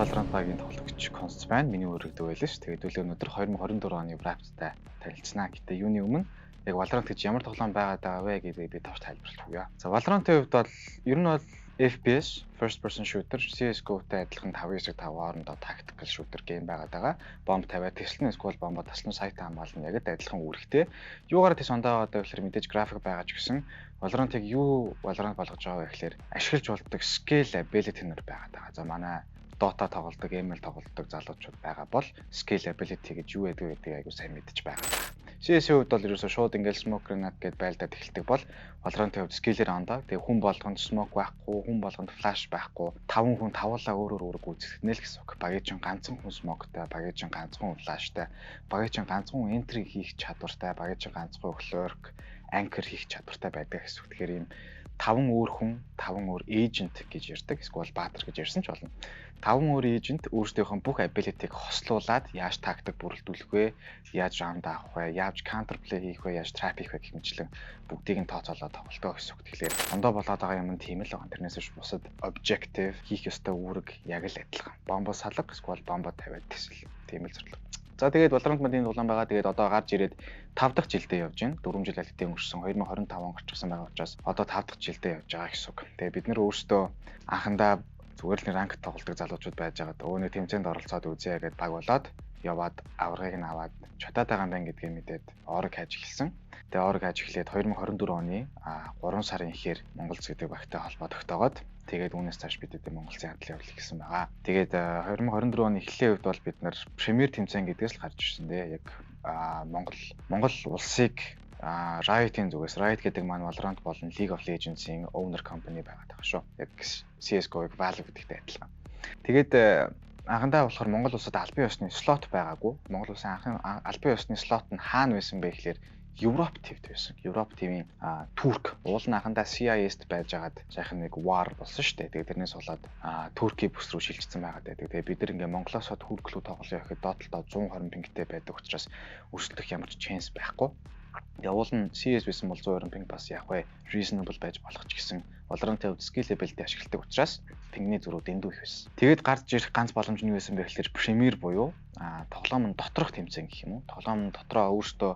Valorant багийн тоглогч Конст байна. Миний өргөдөг байлаа ш. Тэгээд өнөөдөр 2024 оны Wrapped-тай танилцсанаа. Гэтэ юуны өмнө яг Valorant гэж ямар тоглоом байгаад байгаа вэ гэдгийг би тавч тайлбарлах уу. За Valorant-ийн хувьд бол ер нь бол FPS, first person shooter, CS:GO-тай адилхан 5-9-5 хоорондоо tactical shooter game байгаад байгаа. Бомб тавиад тэслэн эсвэл бомбо таслан сайтаа хамгаална яг адилхан үүрэгтэй. Юугаар тийс ондоо одоо гэхээр мэдээж график байгаа ч гэсэн Valorant-ыг юу Valorant болгож байгаа вэ гэхээр ашиглаж болдог scale ability нэр байгаад байгаа. За манай Dota тоглодог, ML тоглодог залуучууд байгаа бол scale ability гэж юу гэдэг гэдгийг аягүй сайн мэдж байгаа. CS-ийн хувьд бол ерөөсөө шууд ингээл smoke grenade гэдээ байлдаад эхэлдэг бол Valorant-ийн хувьд scale-ээр ондоо. Тэгээ хүн болгонд smoke байхгүй, хүн болгонд flash байхгүй. 5 хүн тавуулаа өөрөөр гүйцэтгэнэ л гэсэн үг. Багийн ганцхан хүн smoke-тай, багийн ганцхан хүн flash-тай, багийн ганцхан хүн entry хийх чадвартай, багийн ганцхан lurk, anchor хийх чадвартай байдаг гэсэн үг. Тэгэхээр ийм 5 өөр хүн, 5 өөр agent гэж ярьдаг. Эсвэл баатар гэж ярьсан ч болно. 5 өөр agent өөрсдийнхөө бүх ability-г хослуулад яаж тактик бүрэлдүүлэх вэ? Яаж round авах вэ? Яаж counter play хийх вэ? Яаж trap хийх вэ гэх мэтлэн бүгдийг нь тооцоолоод тоглолтоо гэсэн үг. Тэгэхээр ондоо болоод байгаа юм нь тийм л байгаа. Тэрнээс биш бусад objective хийх ёстой үүрэг яг л адилхан. Бомбо салга эсвэл бомбо тавиад тэсэл. Тийм л зорилго. За тэгээд Valorant модын дулаан байгаа. Тэгээд одоо гарч ирээд 5 дахь жилдээ явж байна. 4 жил аль хэдийн өнгөрсөн 2025 он гарчихсан байгаа учраас одоо 5 дахь жилдээ явж байгаа гэсэн үг. Тэгээд бид нэр өөрсдөө анхандаа зүгээр л ранк тоглодог залуучууд байж байгаа. Өөний тэмцээнд оролцоод үзье гэдээ баг болоод яваад аврагыг нь аваад чатаад байгаа юм байна гэдгийг мэдээд орог хайж эхэлсэн. Тэгээ орог хайж эхлээд 2024 оны 3 сарын ихээр Монголц гэдэг багтай холбоо тогтоогоод тэгээд үүнээс цааш бид Монголын хандлын явуулах гэсэн байгаа. Тэгээд 2024 оны эхлэлийн үед бол бид нар премьер тэмцээн гэдгээс л гарч ирсэн дээ. Яг Монгол улсыг Riot-ийн зүгээс Riot гэдэг маань Valorant болон League of Legends-ийн owner company байгаад байгаа шүү. Яг CS:GO-г Valve гэдэгтэй адилхан. Тэгээд анхандаа болохоор Монгол улсад албан ёсны слот байгаагүй. Монгол улсын анхны албан ёсны слот нь хаана байсан бэ гэхээр Европ твд байсан. Европ твийн Турк уул нь анхандаа CIS-д байжгаад сайхан нэг war болсон шүү дээ. Тэгээд тэрнээс болоод Туркийн бүс рүү шилжсэн байгаад байдаг. Тэгээд бид нар ингээ Монголоос Турк руу тоглоё гэхэд доотлоо 120 пингтэй байдаг учраас өрсөлдөх ямар ч chance байхгүй. Уул нь CS байсан бол 120 пинг бас яг вэ reasonable байж болох ч гэсэн Valorant-ийн хувьд skill level-тэй ашигладаг учраас пингний зөрүү дэндүү их байсан. Тэгээд гарч ирэх ганц боломж нь юу байсан бэ гэхээр Premier буюу тоглоом нь доторх тэмцээн гэх юм уу. Тоглоом нь дотроо өөртөө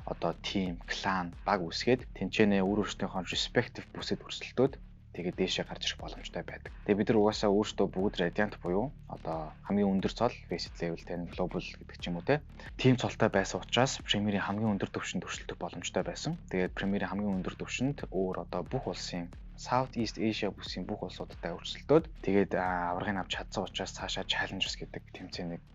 одоо team, clan, баг үсгээд тэмцээнээ өөрсдийнхөө respective бүсэд өрсөлдөөд тэгээд дээшээ гарч ирэх боломжтой байдаг. Тэгээд бид нар угаасаа өөртөө бүгд Radiant буюу одоо хамгийн өндөр цол basic level 10 global гэдэг ч юм уу те. Team цолтой байсан учраас Premier-ийн хамгийн өндөр түвшинд өрсөлдөх боломжтой байсан. Тэгээд Premier-ийн хамгийн өндөр түвшинд өөр одоо бүх улсын Southeast Asia бүсийн бүх улсуудтай өрсөлдөөд тэгээд аврагыг авч чадсан учраас цаашаа Challengers гэдэг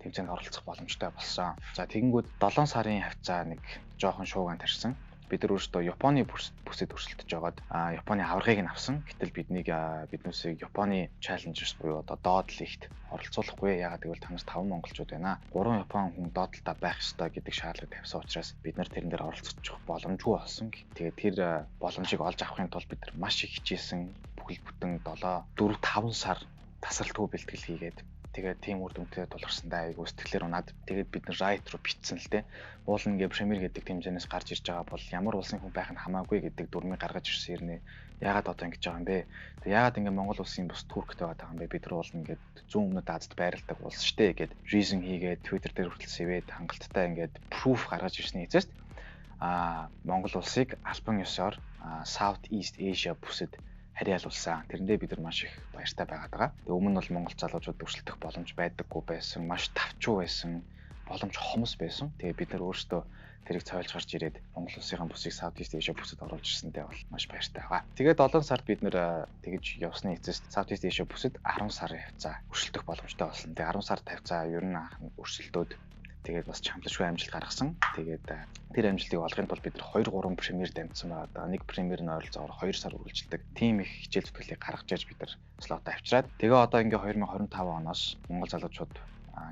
тэмцээнд оролцох боломжтой болсон. За тэгэнгүүт 7 сарын хавцаа нэг жоохон шуугаан тарьсан. Бид нар өөрсдөө Японы бүсэд өрсөлдөж байгаад Японы аврагыг нь авсан. Гэтэл биднээсээ Японы Challengers буюу одоо Dota League-т оролцуулахгүй. Яагаад гэвэл танаас 5 монголчууд байна. 3 Япон хүн Dota-та байх ёстой гэдэг шаардлага тавьсан учраас бид нар тэрэн дээр оролцох боломжгүй болсон. Тэгээд тэр боломжийг олж авахын тулд бид нар маш их хичээсэн. Бүхэл бүтэн 4-5 сар тасралтгүй бэлтгэл хийгээд тэгээд team үр дүнтэй тулгарсандаа айгуу сэтгэлээр унаад тэгээд бид нар Riot руу битсэн л те. Уул ингээ Premier гэдэг тэмцээнээс гарч ирж байгаа бол ямар улсын хүн байх нь хамаагүй гэдэг дүрмийг гаргаж ирсэн юм. Яагаад одоо ингэж байгаа юм бэ? Тэгээд яагаад ингээ Монгол улсын бус Турктэй байгаа юм бэ? Бид нар бол ингээ зүүн өмнөд Азад байрладаг улс штэ гэд reason хийгээд Twitter дээр хүртэл сэвээд хангалттай ингээд proof гаргаж ирсний эцэст Монгол улсыг албан ёсоор Southeast Asia бүсэд хариалуулсан. Тэрэндээ бид нар маш их баяртай байгаад байгаа. Тэгээ өмнө нь бол монгол залуучууд өрсөлдөх боломж байдаггүй байсан, маш тавчуу байсан, боломж хомос байсан. Тэгээ бид нар өөрсдөө тэрийг цойлж гарч ирээд Монгол улсын бүсийг Southeast Asia бүсэд оруулж ирсэнтэй бол маш баяртай байгаа. Тэгээ 7 сард бид нар тэгж явсны эцэст Southeast Asia бүсэд 10 сарын хавцаа өрсөлдөх боломжтой болсон. Тэгээ 10 сард хавцаа ер нь өрсөлдөөд тэгээд бас чамлашгүй амжилт гаргасан. Тэгээд тэр амжилтыг олохын тулд бид нар 2-3 премьер дамжсан байгаа. Нэг премьер нь ойролцоогоор 2 сар үргэлжилдэг. Тим их хичээл зүтгэлийг гаргаж ирж бид нар слот авчираад тэгээ одоо ингээ 2025 оноос Монгол залуучууд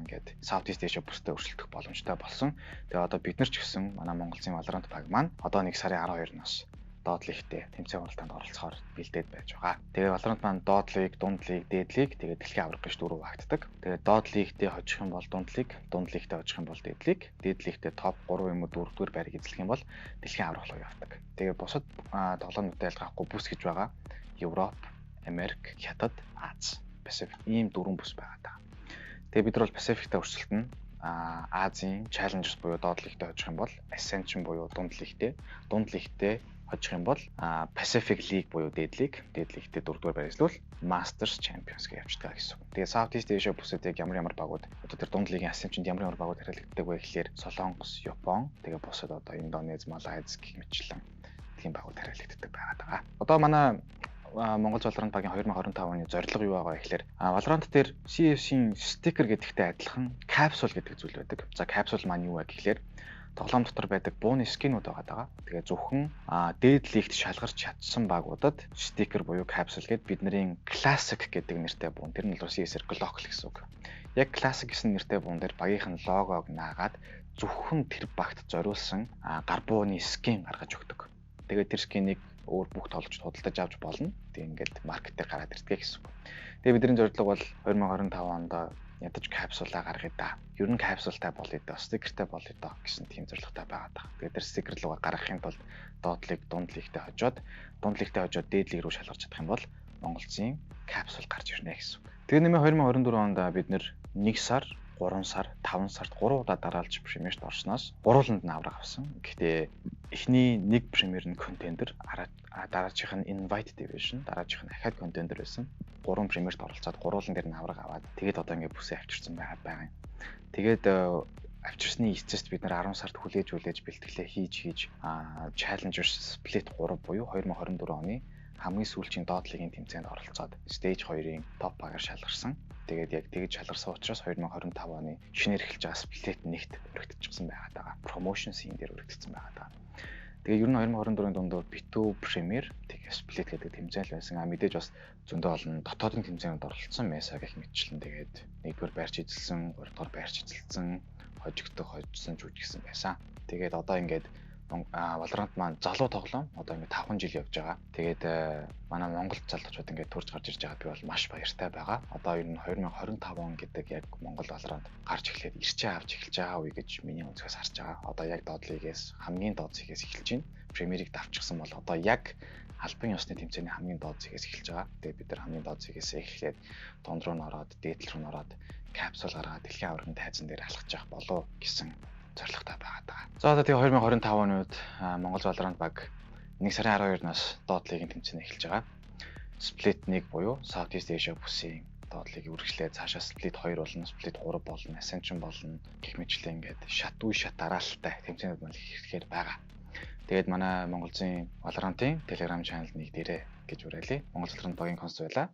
ингээд Southeast Asia бүстэй өрсөлдөх боломжтой болсон. Тэгээ одоо бид нар ч гэсэн манай Монголын Valorant баг маань одоо 1 сарын 12-наас Dota League-тэй тэмцээн уралдаанд оролцохоор бэлдээд байж байгаа. Тэгээ Valorant маань Dota League, Дунд League, Dead League тэгээ дэлхийн авраг гэж дөрөв хаагтдаг. Тэгээ Dota League-тэй хожих юм бол Дунд League, Дунд League-тэй хожих юм бол Dead League, Dead League-тэй топ 3 юм уу 4-р байрыг эзлэх юм бол дэлхийн авраг руу явдаг. Тэгээ бусад тоглоомнуудтай ялгаахгүй бүс гэж байгаа. Европ, Америк, Хятад, Аз, Пасифик ийм 4 бүс байгаа даа. Тэгээ бид нар бол Pacific-тай өрсөлдөнө. Азийн Challengers буюу доод лигтээ хожих юм бол Ascension буюу дунд лигтээ хожих юм бол Pacific League буюу дээд лигтээ 4-р байршлуул Masters Champions гэж явчихдаг гэсэн үг. Тэгээ Southeast Asia бүсэд яг ямар багууд одоо тэр дунд лигийн Ascension ямар багууд хэрэглэгддэг вэ гэхээр Солонгос, Япон, тэгээ бусад одоо Индонез, Малайз гэх мэтлэн тийм багууд хэрэглэгддэг байгаа. Одоо манай Монгол Valorant багийн 2025 оны зорилго юу байгаа гэхээр Valorant дээр CF-ийн sticker гэдэгтэй адилхан capsule гэдэг зүйл байдаг. За capsule маань юу вэ гэхээр тоглоом дотор байдаг бууны скинүүд байгаа. Тэгээ зөвхөн дээд лигт шалгарч чадсан багуудад sticker буюу capsule гэд бидний classic гэдэг нэртэй буун. Тэр нь бол CS-ээр global гэсэн үг. Яг classic гэсэн нэртэй буун дээр багийнх нь логог наагаад зөвхөн тэр багт зориулсан гар бууны скин гаргаж өгдөг. Тэгээд тэр скинийг өөр бүх тоглогчид худалдаж авч болно. Тэгээ ингээд маркет дээр гараад ирдэг гэсэн үг. Тэгээ бидний зорилго бол 2025 онд ядаж капсулаа гаргая да. Ер нь капсултай болъё да, стикертэй болъё да гэсэн тийм зорилготой байгаа даа. Тэгээ тэр стикер руугаа гаргахын тулд доод лиг, дунд лигтэй хожоод дээд лиг рүү шалгарч чадах юм бол Монголын капсул гарч ирнэ гэсэн үг. Тэгээ нэмээ 2024 онд бид нэр 1 сар 3 сар, 5 сард 3 удаа дараалж премьерт орсноос гурвууланд нь авраг авсан. Гэхдээ эхний нэг премьер нь контендер, дараачих нь invite division, дараачих нь ахаад контендер байсан. 3 премьерт оролцоод гурвуулан дээр нь авраг аваад тэгээд одоо ингээд бүсээ авчирсан байгаа юм. Тэгээд авчирсны эцэст бид нар 10 сард хүлээж бэлтгэлээ хийж Challengers Split 3 буюу 2024 оны хамгийн сүүлчийн доод лигийн тэмцээнд оролцоод Stage 2-ын топ багаар шалгарсан. Тэгээд яг тэгж шалгарсан учраас 2025 оны шинээр эхэлж байгаа Split 1-т өргөдчихсэн байгаа. Promotion scene дээр өргөдчихсэн байгаа. Тэгээ ер нь 2024-ийн дундуур B2 Premier тэгээ Split гэдэг тэмцээн байсан. Мэдээж бас зөндөө олон дотоодын тэмцээнүүд оролцсон Mesa гэх мэтчлэн тэгээд 1-р байрч эзэлсэн, 3-р байрч эзэлсэн, хожсон ч үжигсэн байсан. Тэгээд одоо ингээд Valorant маань залуу тоглоом одоо ингээд 5 жил явж байгаа. Тэгээд манай Монгол залуучууд ингээд төрж гарч ирж байгаа би бол маш баяртай байгаа. Одоо ер нь 2025 он гэдэг яг Монгол Valorant гарч эхлээд ирчээ авч эхэлж байгаа үе гэж миний өнцгөөс харж байгаа. Одоо яг доод лигээс хамгийн доод зэгээс эхэлж байна. Премьерийг давчихсан бол одоо яг албан ёсны тэмцээний хамгийн доод зэгээс эхэлж байгаа. Тэгээд бид нар хамгийн доод зэгээс эхлээд дунд руу н ороод, дээдл рүү н ороод капсул гаргаад дэлхийн аваргын тайзан дээр алхаж явах болов гэсэн зорилготой байгаа. За одоо тэгээ 2025 оны үед Монгол Valorant баг 1 сарын 12-наас доод лигийн тэмцээн эхэлж байгаа. Split 1 буюу Southeast Asia бүсийн доод лигийн үргэлжлээд цаашаа Split 2 болно, Split 3 болно, Ascension болно гэх мэтлэн ингээд шат дараалттай тэмцээнүүд мөн ихэхээр байгаа. Тэгээд манай Монголын Valorant-ийн Telegram channel-д нэг дээрээ гэж уриалъя. Монгол Valorant багийн конс байлаа.